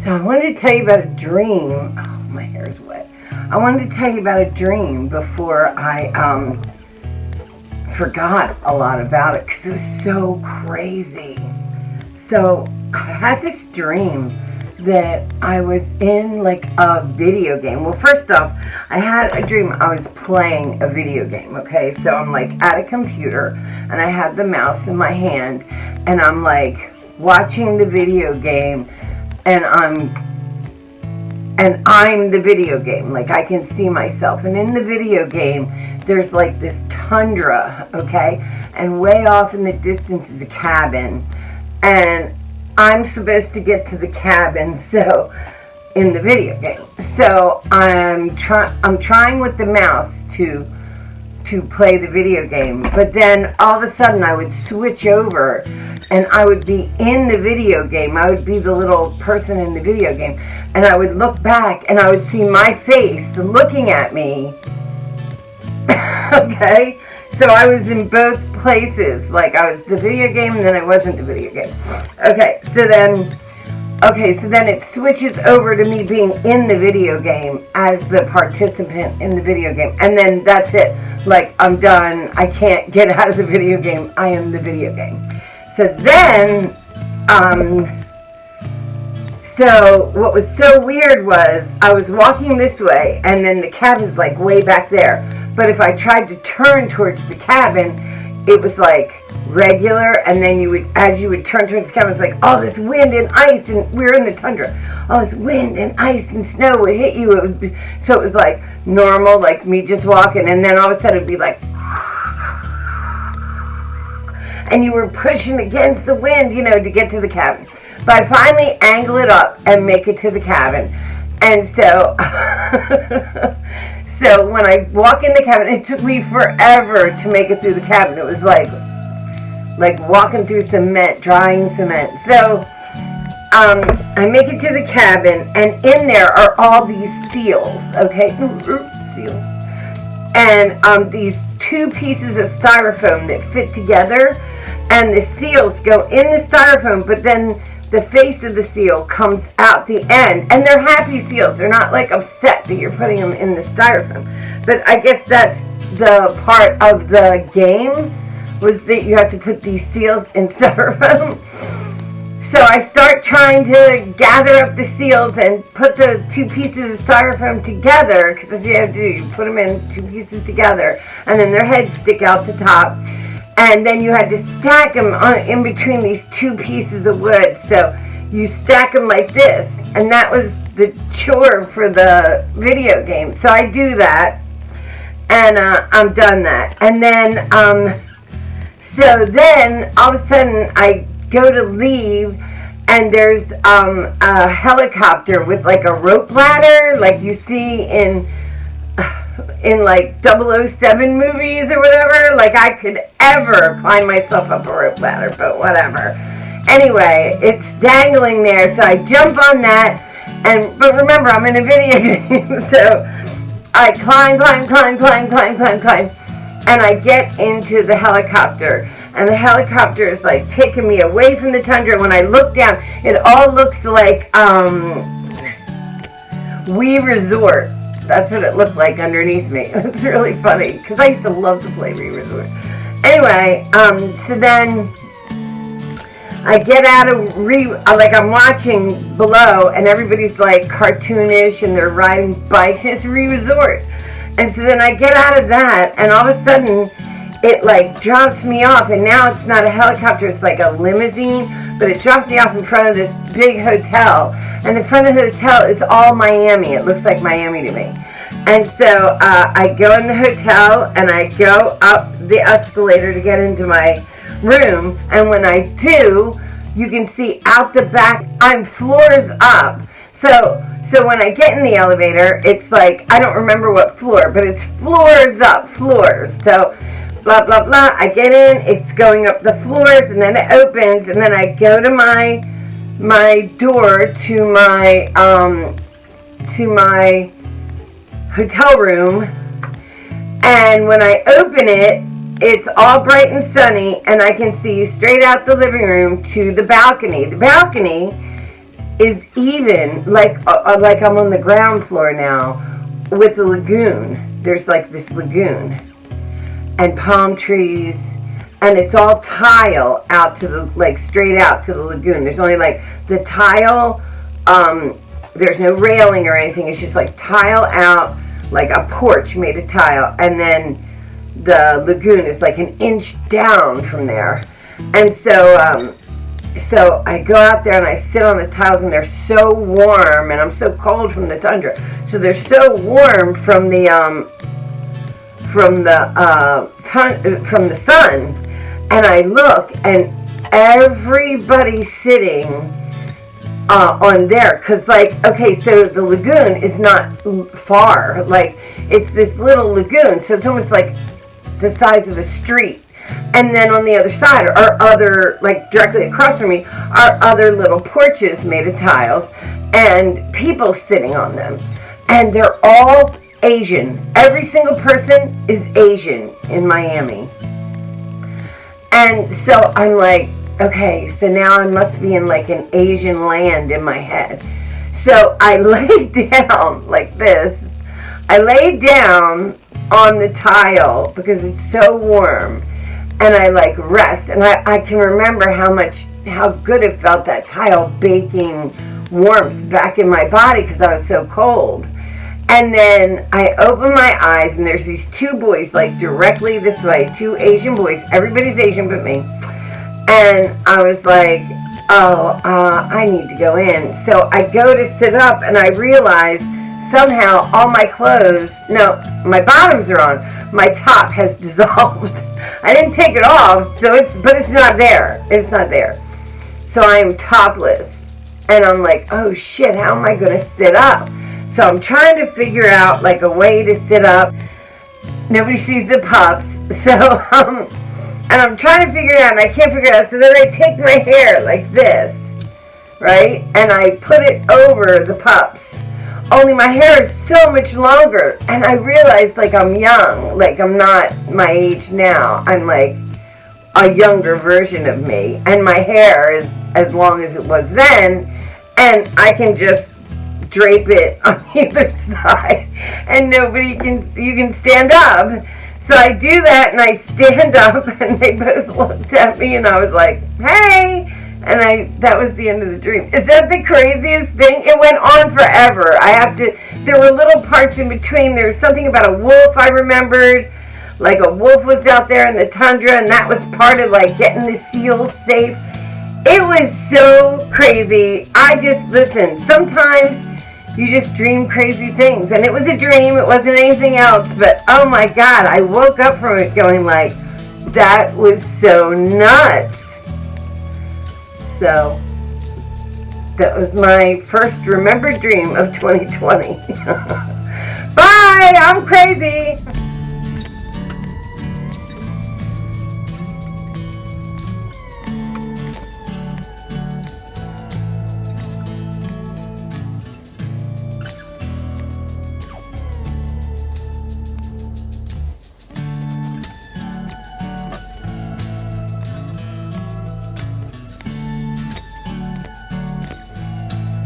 So I wanted to tell you about a dream. Oh, my hair is wet. I wanted to tell you about a dream before I forgot a lot about it because it was so crazy. So I had this dream that I was in like a video game. Well, first off, I had a dream I was playing a video game, okay? So I'm like at a computer and I had the mouse in my hand and I'm like watching the video game and I'm the video game. Like I can see myself. And in the video game, there's like this tundra, okay? And way off in the distance is a cabin. And I'm supposed to get to the cabin, so in the video game. So I'm trying with the mouse to play the video game, but then all of a sudden I would switch over and I would be in the video game. I would be the little person in the video game, and I would look back and I would see my face looking at me. Okay? So I was in both places. Like I was the video game and then I wasn't the video game. Okay, so then it switches over to me being in the video game as the participant in the video game. And then that's it. Like I'm done. I can't get out of the video game. I am the video game. So then, so what was so weird was I was walking this way and then the cabin's like way back there. But if I tried to turn towards the cabin, it was like regular, and then as you would turn towards the cabin, it was like all this wind and ice, and we were in the tundra. All this wind and ice and snow would hit you. So it was like normal, like me just walking, and then all of a sudden it'd be like, and you were pushing against the wind, to get to the cabin. But I finally angle it up and make it to the cabin. And so, so when I walk in the cabin, it took me forever to make it through the cabin. It was like walking through cement, drying cement. So I make it to the cabin, and in there are all these seals, okay? Seals. And these two pieces of styrofoam that fit together, and the seals go in the styrofoam, but then the face of the seal comes out the end, and they're happy seals. They're not like upset that you're putting them in the styrofoam. But I guess that's the part of the game, was that you have to put these seals in styrofoam. So I start trying to gather up the seals and put the two pieces of styrofoam together, because that's what you have to do. You put them in two pieces together, and then their heads stick out the top. And then you had to stack them in between these two pieces of wood. So you stack them like this. And that was the chore for the video game. So I do that. And I'm done that. And then, so then all of a sudden I go to leave. And there's a helicopter with like a rope ladder. Like you see in like 007 movies or whatever. Like I could ever climb myself up a rope ladder, but whatever. Anyway, it's dangling there, so I jump on that, but remember, I'm in a video game, so I climb, and I get into the helicopter, and the helicopter is like taking me away from the tundra. When I look down, it all looks like Wii Resort. That's what it looked like underneath me. It's really funny, because I used to love to play Wii Resort. Anyway, so then I get out of like I'm watching below, and everybody's like cartoonish, and they're riding bikes, and it's Wii Resort. And so then I get out of that, and all of a sudden, it like drops me off, and now it's not a helicopter, it's like a limousine, but it drops me off in front of this big hotel. And the front of the hotel is all Miami. It looks like Miami to me. And so I go in the hotel and I go up the escalator to get into my room. And when I do, you can see out the back, I'm floors up. So when I get in the elevator, it's like, I don't remember what floor, but it's floors up, floors. So blah, blah, blah. I get in, it's going up the floors, and then it opens, and then I go to my door to my hotel room, and when I open it, it's all bright and sunny, and I can see straight out the living room to the balcony. The balcony is even, like I'm on the ground floor now with the lagoon. There's like this lagoon and palm trees, and it's all tile out to the, like straight out to the lagoon. There's only like the tile, there's no railing or anything. It's just like tile out, like a porch made of tile, and then the lagoon is like an inch down from there. And so so I go out there and I sit on the tiles, and they're so warm, and I'm so cold from the tundra, so they're so warm from the sun. And I look, and everybody's sitting on there, because, like, okay, so the lagoon is not far, like, it's this little lagoon, so it's almost like the size of a street. And then on the other side are other, like directly across from me, are other little porches made of tiles, and people sitting on them. And they're all Asian. Every single person is Asian in Miami. And so I'm like, okay, so now I must be in like an Asian land in my head. So I lay down like this. I lay down on the tile because it's so warm, and I like rest. And I can remember how good it felt, that tile baking warmth back in my body, because I was so cold. And then I open my eyes, and there's these two boys, like directly this way, two Asian boys. Everybody's Asian but me. And I was like, oh, I need to go in. So I go to sit up, and I realize somehow all my clothes, no, my bottoms are on. My top has dissolved. I didn't take it off, but it's not there. It's not there. So I am topless. And I'm like, oh shit, how am I going to sit up? So I'm trying to figure out like a way to sit up. Nobody sees the pups. So, and I'm trying to figure it out, and I can't figure it out. So then I take my hair like this, right? And I put it over the pups. Only my hair is so much longer. And I realized like I'm young. Like I'm not my age now. I'm like a younger version of me. And my hair is as long as it was then. And I can just drape it on either side, and you can stand up. So I do that, and I stand up, and they both looked at me, and I was like, hey, and that was the end of the dream. Is that the craziest thing? It went on forever. There were little parts in between. There was something about a wolf I remembered, like a wolf was out there in the tundra, and that was part of like getting the seals safe. It was so crazy. Listen, sometimes you just dream crazy things. And it was a dream. It wasn't anything else. But, oh my God, I woke up from it going like, that was so nuts. So, that was my first remembered dream of 2020. Bye! I'm crazy!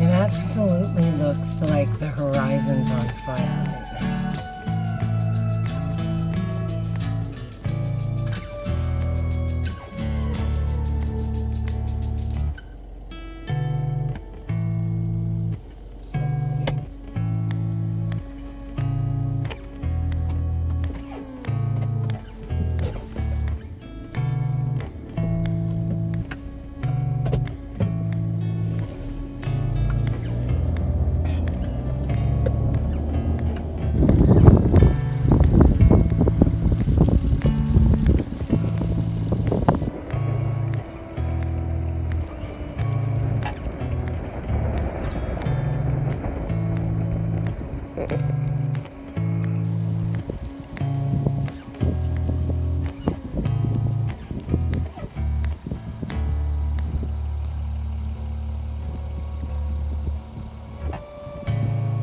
It absolutely looks like the horizon's on fire right now.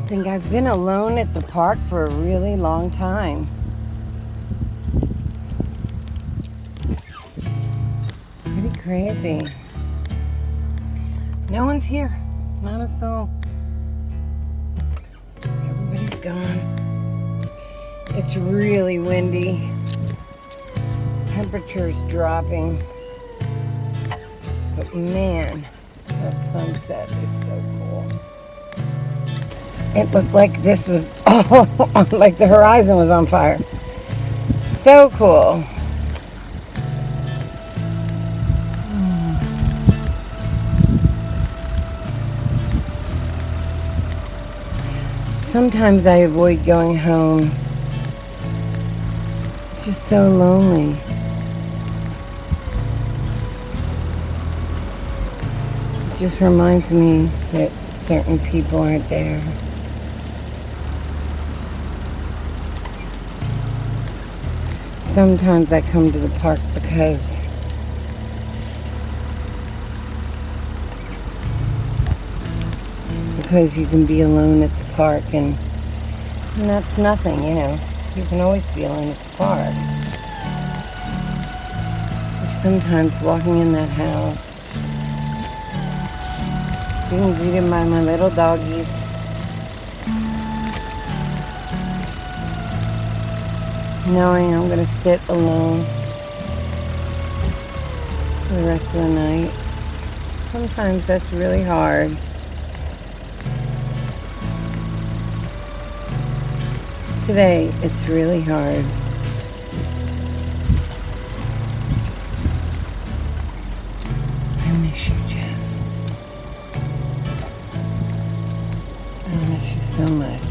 I think I've been alone at the park for a really long time. Pretty crazy. No one's here. Not a soul. Everybody's gone. It's really windy. Temperature's dropping. But man, that sunset is so cool. It looked like this was all, like the horizon was on fire. So cool. Sometimes I avoid going home. It's just so lonely. It just reminds me that certain people aren't there. Sometimes I come to the park because you can be alone at the park, and that's nothing, you know. You can always be alone at the park. But sometimes walking in that house, being greeted by my little doggies, knowing I'm going to sit alone for the rest of the night. Sometimes that's really hard. Today, it's really hard. I miss you, Jen. I miss you so much.